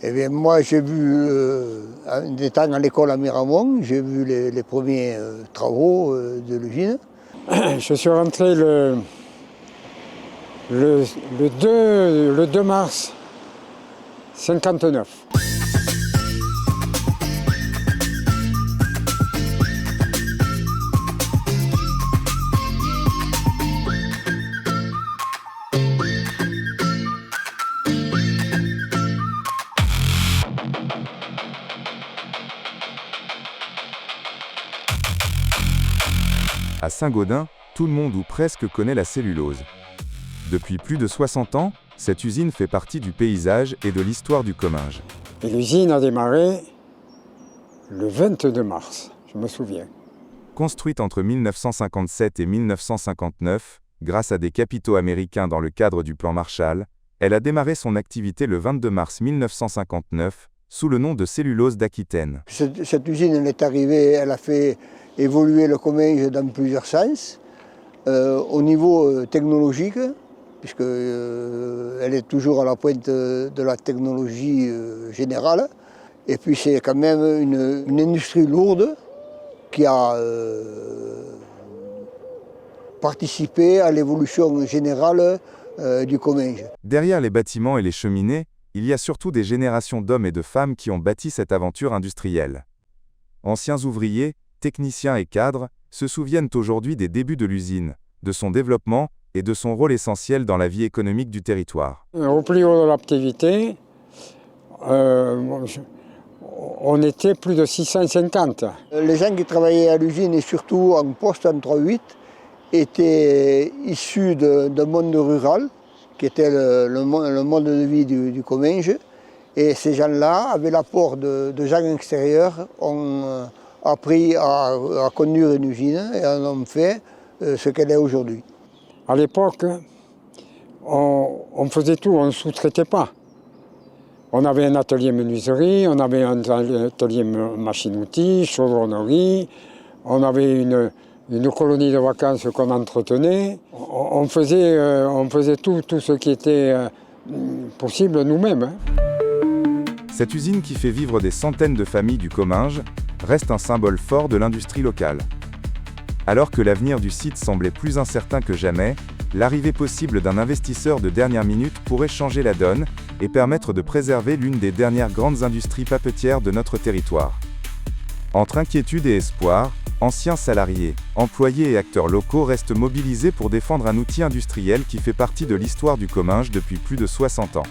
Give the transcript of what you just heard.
Eh bien, moi, j'ai vu, en étant à l'école à Miramont, j'ai vu les premiers travaux de l'usine. Je suis rentré le 2 mars 59. À Saint-Gaudens, tout le monde ou presque connaît la cellulose. Depuis plus de 60 ans, cette usine fait partie du paysage et de l'histoire du Comminges. Et l'usine a démarré le 22 mars, je me souviens. Construite entre 1957 et 1959, grâce à des capitaux américains dans le cadre du plan Marshall, elle a démarré son activité le 22 mars 1959, sous le nom de Cellulose d'Aquitaine. Cette usine, elle est arrivée, elle a fait évoluer le Comminges dans plusieurs sens. Au niveau technologique, puisqu'elle est toujours à la pointe de la technologie générale. Et puis c'est quand même une industrie lourde qui a participé à l'évolution générale du Comminges. Derrière les bâtiments et les cheminées, il y a surtout des générations d'hommes et de femmes qui ont bâti cette aventure industrielle. Anciens ouvriers, techniciens et cadres se souviennent aujourd'hui des débuts de l'usine, de son développement et de son rôle essentiel dans la vie économique du territoire. Au plus haut de l'activité, on était plus de 650. Les gens qui travaillaient à l'usine et surtout en poste en 3-8 étaient issus d'un monde rural, qui était le mode de vie du Comminges. Et ces gens-là, avec l'apport de gens extérieurs, ont appris à conduire une usine et en ont fait ce qu'elle est aujourd'hui. À l'époque, on faisait tout, on ne sous-traitait pas. On avait un atelier menuiserie, on avait un atelier machine-outils, chaudronnerie, on avait une colonie de vacances qu'on entretenait. On faisait tout ce qui était possible nous-mêmes. Cette usine qui fait vivre des centaines de familles du Comminges reste un symbole fort de l'industrie locale. Alors que l'avenir du site semblait plus incertain que jamais, l'arrivée possible d'un investisseur de dernière minute pourrait changer la donne et permettre de préserver l'une des dernières grandes industries papetières de notre territoire. Entre inquiétude et espoir, anciens salariés, employés et acteurs locaux restent mobilisés pour défendre un outil industriel qui fait partie de l'histoire du Comminges depuis plus de 60 ans.